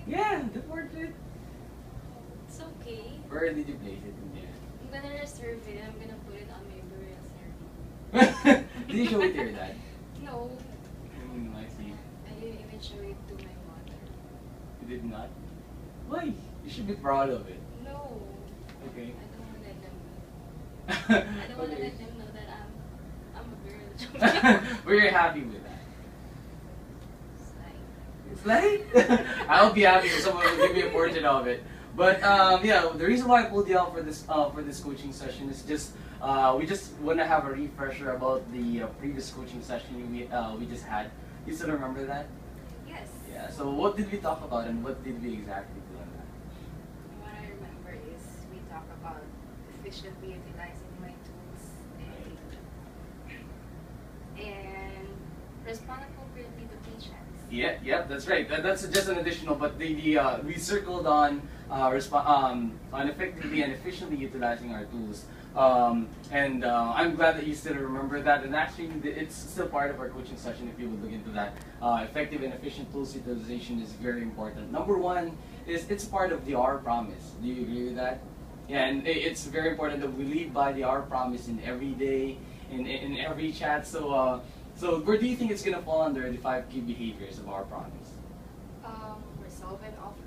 Yeah, the portrait. It's okay. Where did you place it in there? I'm gonna reserve it. I'm gonna put it on my burial ceremony. Did you show it to your dad? No, I see. I didn't even show it to my mother. You did not? Why? You should be proud of it. No. Okay. I don't want to let them know. I don't want to let them know that I'm a girl. We're happy with that. It's like, It's like I'll be happy if someone will give me a portrait of it. But yeah, the reason why I pulled you out for this coaching session is just we just want to have a refresher about the previous coaching session we just had. You still remember that? yes. Yeah. So what did we talk about and what did we exactly do on that? What I remember is we talk about efficiently utilizing my tools and respond appropriately to patients. Yeah, that's right. That's just an additional, but we circled on on effectively and efficiently utilizing our tools. And I'm glad that you still remember that. And actually, it's still part of our coaching session. If you would look into that, effective and efficient tools utilization is very important. Number one is it's part of the R promise. Do you agree with that? Yeah, and it's very important that we live by the R promise in every day, in every chat. So where do you think it's gonna fall under the 5 key behaviors of our promise? Resolve and offer.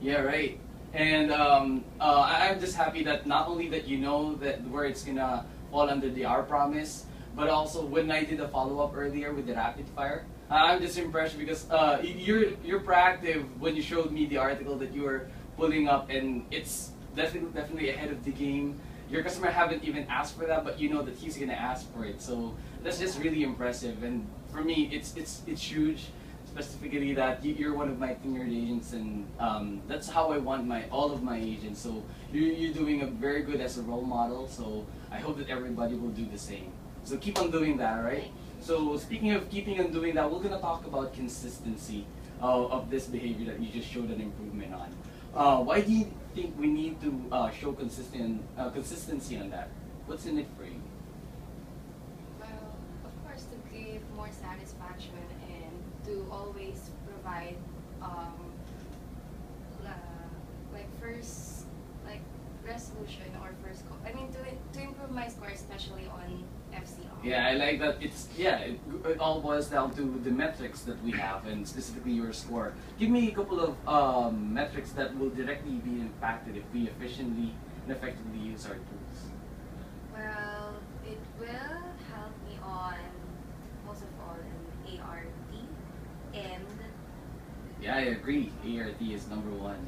Yeah, right. And I'm just happy that not only that you know that where it's gonna fall under the R promise, but also when I did a follow up earlier with the rapid fire, I'm just impressed because you're proactive when you showed me the article that you were pulling up, and it's definitely ahead of the game. Your customer haven't even asked for that, but you know that he's gonna ask for it. So that's just really impressive. And for me, it's huge, specifically that you're one of my tenured agents, and that's how I want all of my agents. So you're doing a very good as a role model. So I hope that everybody will do the same. So keep on doing that, right? So speaking of keeping on doing that, we're gonna talk about consistency of this behavior that you just showed an improvement on. Why do you think we need to show consistency on that? What's in it for you? Well, of course, to give more satisfaction and to always provide like first resolution or first I mean to improve my score, especially on FCR. Yeah, I like that. It all boils down to the metrics that we have, and specifically your score. Give me a couple of metrics that will directly be impacted if we efficiently and effectively use our tools. Well, it will help me on most of all in ART and Yeah, I agree. ART is number one.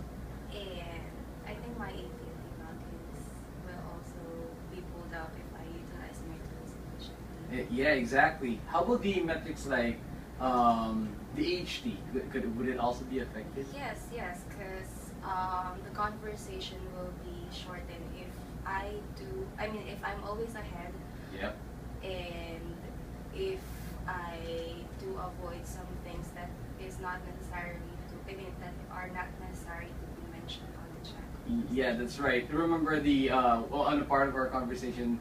I think my ATT values will also be pulled up if I utilize my tools efficiently. Yeah, exactly. How about the metrics like the HT? Would it also be affected? Yes, because the conversation will be shortened if if I'm always ahead. Yep. And if I do avoid some things that is not necessarily that are not necessary to be mentioned on the chat. Yeah, that's right. Remember on a part of our conversation,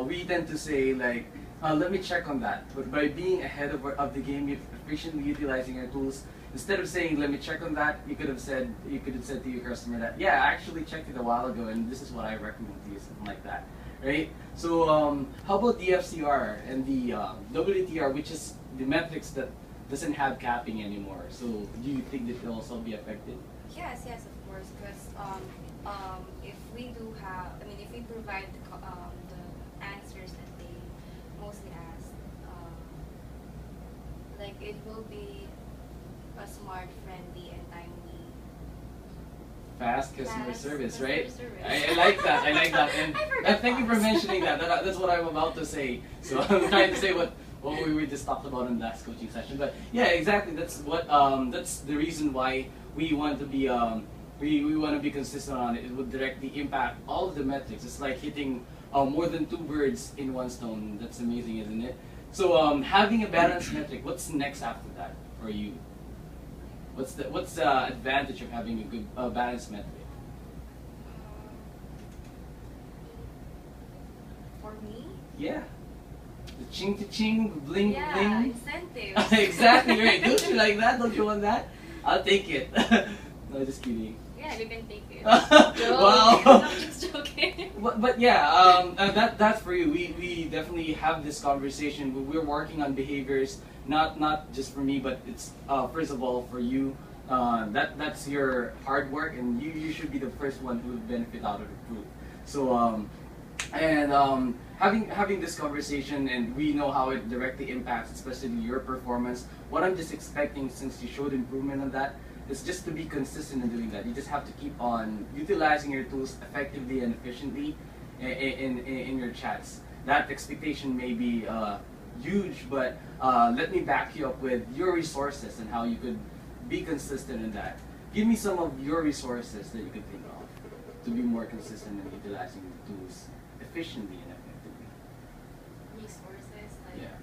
we tend to say like, let me check on that. But by being ahead of the game, efficiently utilizing our tools, instead of saying let me check on that, you could have said to your customer that, yeah, I actually checked it a while ago, and this is what I recommend to you, something like that, right? So how about the FCR and the WTR, which is the metrics that doesn't have capping anymore? So do you think that they'll also be affected? Yes, of course, because if we do have, if we provide the answers that they mostly ask, it will be a smart, friendly, and timely. Fast customer service, right? Customer service. I like that. I like that. And I forgot thank you for fast. mentioning that. That's what I'm about to say. So I'm trying to say what we just talked about in the last coaching session. But yeah, exactly. That's the reason why we want to be we want to be consistent on it. It would directly impact all of the metrics. It's like hitting more than 2 birds in one stone. That's amazing, isn't it? So having a balanced metric. What's next after that for you? What's the advantage of having a good balanced metric? For me? Yeah. The ching to ching, bling Yeah, bling. incentives. Exactly right. Don't you like that? Don't you want that? I'll take it. No, just kidding. Yeah, you can take it. Wow. No, I'm just joking. But yeah, that's for you. We definitely have this conversation. We're working on behaviors, not just for me, but it's first of all for you. That's your hard work, and you should be the first one who would benefit out of the group. So having this conversation, and we know how it directly impacts, especially your performance. What I'm just expecting, since you showed improvement on that, is just to be consistent in doing that. You just have to keep on utilizing your tools effectively and efficiently in your chats. That expectation may be huge, but let me back you up with your resources and how you could be consistent in that. Give me some of your resources that you could think of to be more consistent in utilizing the tools efficiently and effectively. Resources, like Yeah.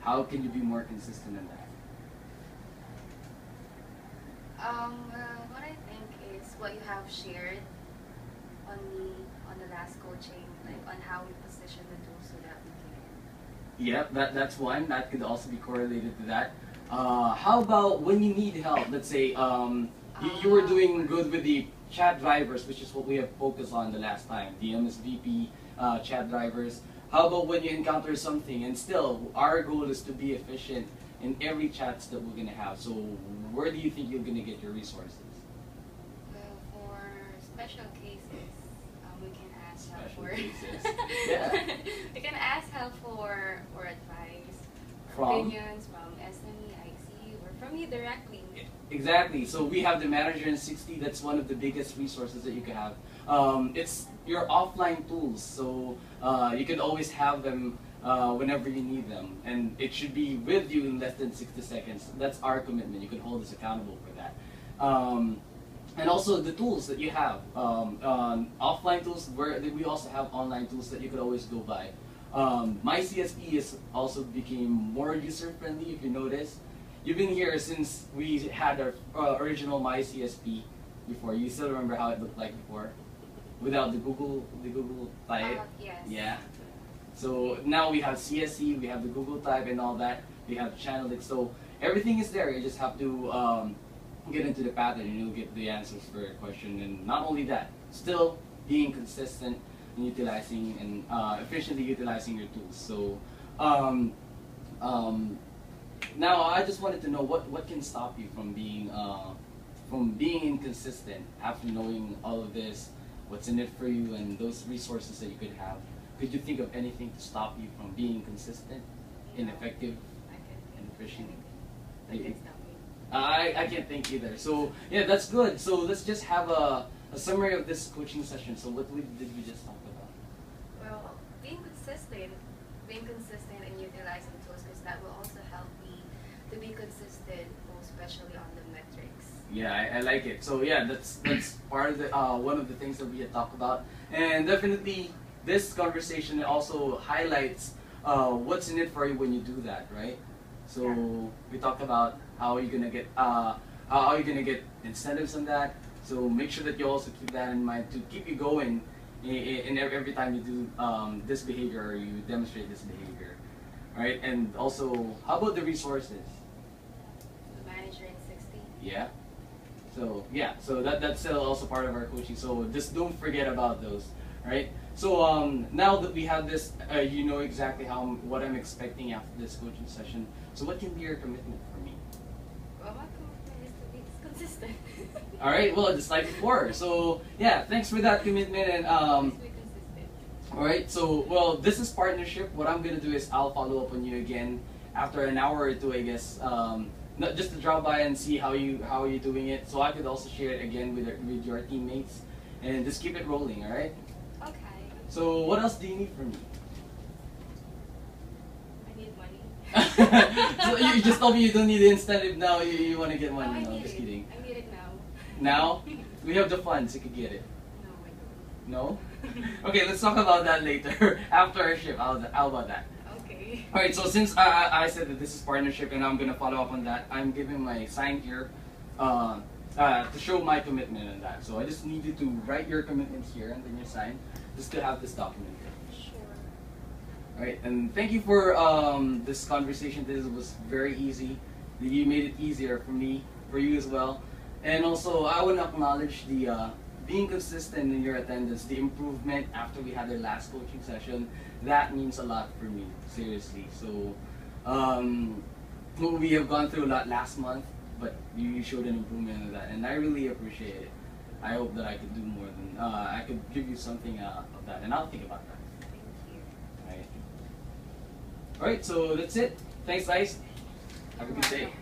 How can you be more consistent in that? what I think is what you have shared on the last coaching, like on how we position the tool so that we can. Yeah, that's one. That could also be correlated to that. How about when you need help? Let's say you were doing good with the chat drivers, which is what we have focused on the last time, the MSVP chat drivers. How about when you encounter something, and still our goal is to be efficient in every chats that we're gonna have. So where do you think you're gonna get your resources? Well, for special cases, we can ask help Special for. cases. Yeah. We can ask help for advice, or From? opinions from SME, IC, or from you directly. Exactly. So we have the Manager in 60. That's one of the biggest resources that you can have. It's your offline tools, so you can always have them whenever you need them, and it should be with you in less than 60 seconds. That's our commitment. You can hold us accountable for that. And also the tools that you have, offline tools, where we also have online tools that you could always go by. My CSP is also became more user friendly. If you notice, you've been here since we had our original My CSP before. You still remember how it looked like before, without the Google type. Yes. Yeah. So now we have CSE, we have the Google type and all that. We have Channelix. So everything is there. You just have to get into the pattern, and you'll get the answers for your question. And not only that, still being consistent in utilizing and efficiently utilizing your tools. So now I just wanted to know what can stop you from being inconsistent after knowing all of this, what's in it for you, and those resources that you could have. Could you think of anything to stop you from being consistent, ineffective, and efficient? I can't think either. So yeah, that's good. So let's just have a summary of this coaching session. So what did we just talk about? Well, being consistent in utilizing tools, because that will also help me to be consistent, most especially on the metrics. Yeah, I like it. So yeah, that's part of the one of the things that we had talked about, and definitely this conversation also highlights what's in it for you when you do that, right? So Yeah. we talked about how you're gonna get incentives on that. So make sure that you also keep that in mind to keep you going in every time you do this behavior or you demonstrate this behavior, right? And also, how about the resources? The Manager in 60. Yeah. So yeah, so that's still also part of our coaching. So just don't forget about those, right? So now that we have this, you know exactly what I'm expecting after this coaching session. So what can be your commitment for me? Well, my commitment is to be consistent. All right. Well, just like before. So yeah, thanks for that commitment. And Just be consistent. all right. So well, this is partnership. What I'm gonna do is I'll follow up on you again after an hour or two, I guess. Not just to drop by and see how you're doing it. So I could also share it again with your teammates, and just keep it rolling. All right. Okay. So what else do you need from me? I need money. So you just told me you don't need the incentive now. You want to get No, money. I No, need just it. kidding. I need it now. Now we have the funds. You could get it. No, I don't. No? Okay, let's talk about that later after our shift. How about that? Okay. All right. So since I said that this is partnership and I'm gonna follow up on that, I'm giving my sign here to show my commitment on that. So I just need you to write your commitments here and then your sign, just to have this document here. Sure. All right. And thank you for this conversation. This was very easy. You made it easier for me, for you as well. And also, I want to acknowledge the being consistent in your attendance, the improvement after we had our last coaching session. That means a lot for me, seriously. So, we have gone through a lot last month, but you showed an improvement in that, and I really appreciate it. I hope that I could do more than I could give you something of that, and I'll think about that. Thank you. All right. All right. So that's it. Thanks, guys. Have a good day.